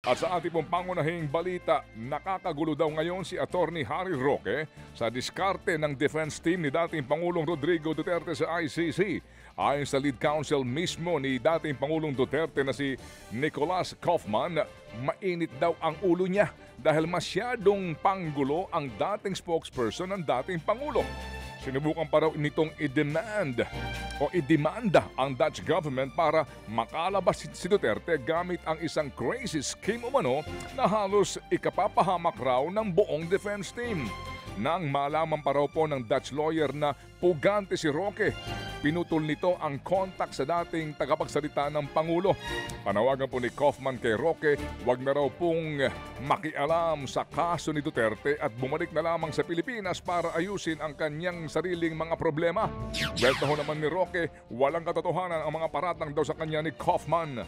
At sa ating pong pangunahing balita, nakakagulo daw ngayon si Attorney Harry Roque sa diskarte ng defense team ni dating Pangulong Rodrigo Duterte sa ICC. Ayon sa lead counsel mismo ni dating Pangulong Duterte na si Nicholas Kaufman, mainit daw ang ulo niya dahil masyadong panggulo ang dating spokesperson ng dating Pangulo. Sinubukan pa raw nitong idemanda ang Dutch government para makalabas si Duterte gamit ang isang crazy scheme umano na halos ikapapahamak raw ng buong defense team. Nang malaman pa raw po ng Dutch lawyer na pugante si Roque, pinutol nito ang kontak sa dating tagapagsalita ng Pangulo. Panawagan po ni Kaufman kay Roque, wag na raw pong makialam sa kaso ni Duterte at bumalik na lamang sa Pilipinas para ayusin ang kanyang sariling mga problema. Weltaho naman ni Roque, walang katotohanan ang mga paratang daw sa kanya ni Kaufman.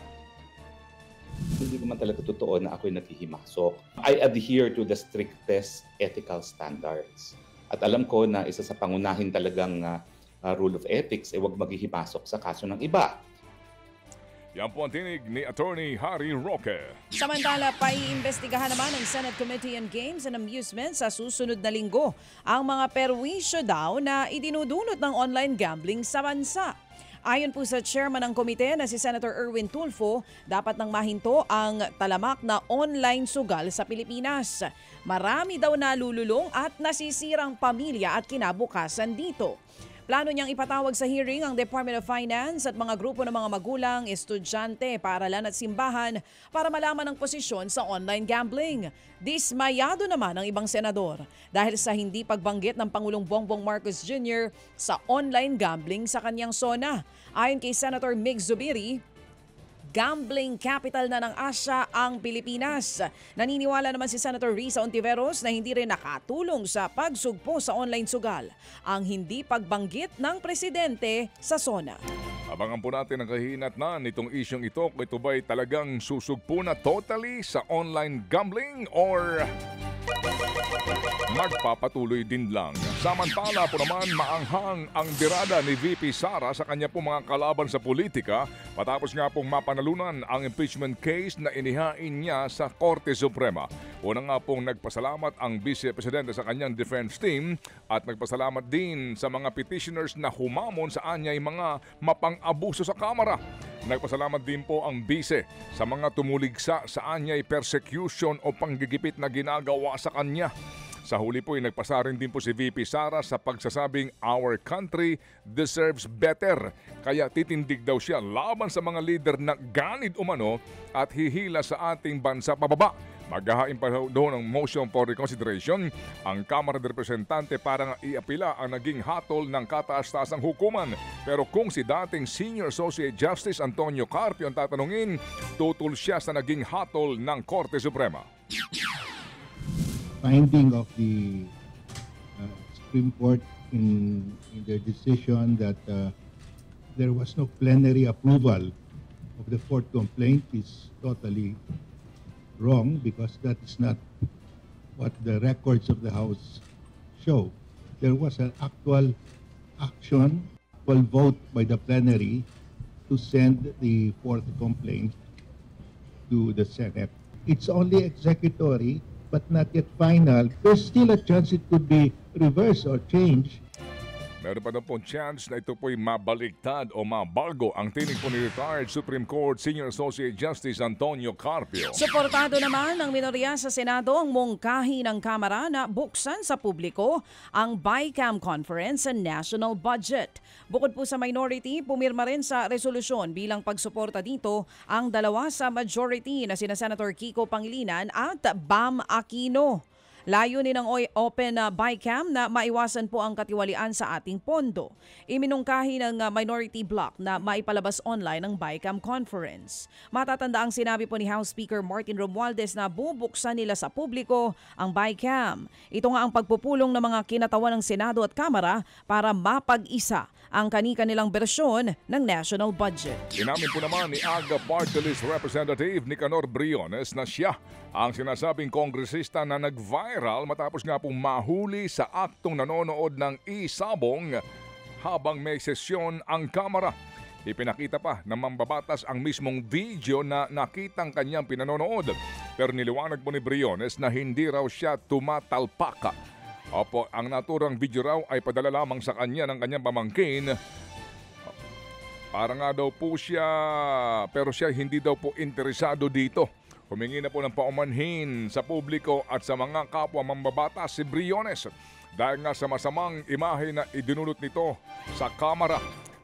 Hindi naman talaga totoo na ako'y naghihimasok. I adhere to the strictest ethical standards. At alam ko na isa sa pangunahin talagang rule of ethics ay huwag maghihimasok sa kaso ng iba. Yan po ang tinig ni Attorney Harry Roque. Samantala, paiimbestigahan naman ng Senate Committee on Games and Amusement sa susunod na linggo ang mga perwisyo daw na idinudulot ng online gambling sa bansa. Ayon po sa chairman ng komite na si Senator Erwin Tulfo, dapat nang mahinto ang talamak na online sugal sa Pilipinas. Marami daw nalululong at nasisirang pamilya at kinabukasan dito. Plano niyang ipatawag sa hearing ang Department of Finance at mga grupo ng mga magulang, estudyante, paaralan at simbahan para malaman ang posisyon sa online gambling. Dismayado naman ang ibang senador dahil sa hindi pagbanggit ng Pangulong Bongbong Marcos Jr. sa online gambling sa kanyang sona. Ayon kay Senator Mig Zubiri, gambling capital na ng Asia ang Pilipinas. Naniniwala naman si Senator Risa Ontiveros na hindi rin nakatulong sa pagsugpo sa online sugal ang hindi pagbanggit ng presidente sa SONA. Abangan po natin ang kahinatnan nitong isyong ito. Ito ba'y talagang susugpo na totally sa online gambling or magpapatuloy din lang? Samantala po naman, maanghang ang dirada ni VP Sara sa kanya pong mga kalaban sa politika matapos nga pong mapanalunan ang impeachment case na inihain niya sa Korte Suprema. Una nga pong nagpasalamat ang Vice Presidente sa kanyang defense team at nagpasalamat din sa mga petitioners na humamon sa anyay mga mapang-abuso sa Kamara. Nagpasalamat din po ang Vice sa mga tumuligsa sa anyay persecution o panggigipit na ginagawa sa kanya. Sa huli po ay nagpasarin din po si VP Sara sa pagsasabing our country deserves better. Kaya titindig daw siya laban sa mga leader na ganid umano at hihila sa ating bansa pababa. Maghahain pa doon ng motion for reconsideration ang Kamara de Representante para iapila ang naging hatol ng kataas-taasang hukuman. Pero kung si dating Senior Associate Justice Antonio Carpio ang tatanungin, tutol siya sa naging hatol ng Korte Suprema. Finding of the Supreme Court in their decision that there was no plenary approval of the fourth complaint is totally wrong because that is not what the records of the House show. There was an actual action, actual vote by the plenary to send the fourth complaint to the Senate. It's only executory but not yet final. There's still a chance it could be reversed or changed. Meron pa daw pong chance na ito po'y mabaligtad o mabago ang tinig po ni retired Supreme Court Senior Associate Justice Antonio Carpio. Suportado naman ng minorya sa Senado ang mungkahi ng Kamara na buksan sa publiko ang BICAM Conference sa National Budget. Bukod po sa minority, pumirma rin sa resolusyon bilang pagsuporta dito ang dalawa sa majority na sina Senator Kiko Pangilinan at Bam Aquino. Layunin ng Open BICAM na maiwasan po ang katiwalian sa ating pondo. Iminungkahi ng minority bloc na maipalabas online ang BICAM conference. Matatanda ang sinabi po ni House Speaker Martin Romualdez na bubuksan nila sa publiko ang BICAM. Ito nga ang pagpupulong ng mga kinatawan ng Senado at Kamara para mapag-isa ang kani-kanilang bersyon ng national budget. Inamin po naman ni AGA Party List Representative Nicanor Briones na siya ang sinasabing kongresista na nag-viral matapos nga pong mahuli sa aktong nanonood ng isabong habang may sesyon ang Kamara. Ipinakita pa ng mambabatas ang mismong video na nakitang kanyang pinanonood. Pero niliwanag po ni Briones na hindi raw siya tumatalpak. Opo, ang naturang video raw ay padala lamang sa kanya ng kanyang pamangkin. Para nga daw po siya, pero siya hindi daw po interesado dito. Humingi na po ng paumanhin sa publiko at sa mga kapwa mambabatas si Briones dahil nga sa masamang imahe na idinulot nito sa kamera.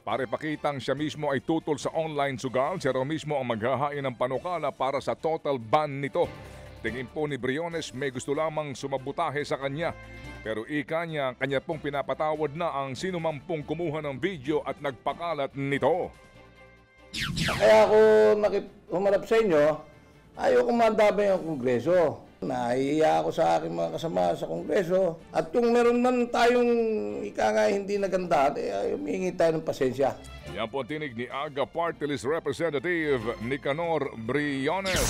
Para ipakitang siya mismo ay tutol sa online sugal, siya raw mismo ang maghahain ng panukala para sa total ban nito. Tingin po ni Briones may gusto lamang sumabutahe sa kanya. Pero ika niya, kanya pong pinapatawad na ang sinumang pong kumuha ng video at nagpakalat nito. Kaya ako humarap sa inyo, ayaw kong mandamay ang Kongreso. Nahihiya ako sa aking mga kasama sa Kongreso. At kung meron man tayong ika nga hindi nagandahan, humingi tayo ng pasensya. Yan po ang tinig ni AGA Party List Representative Nicanor Briones.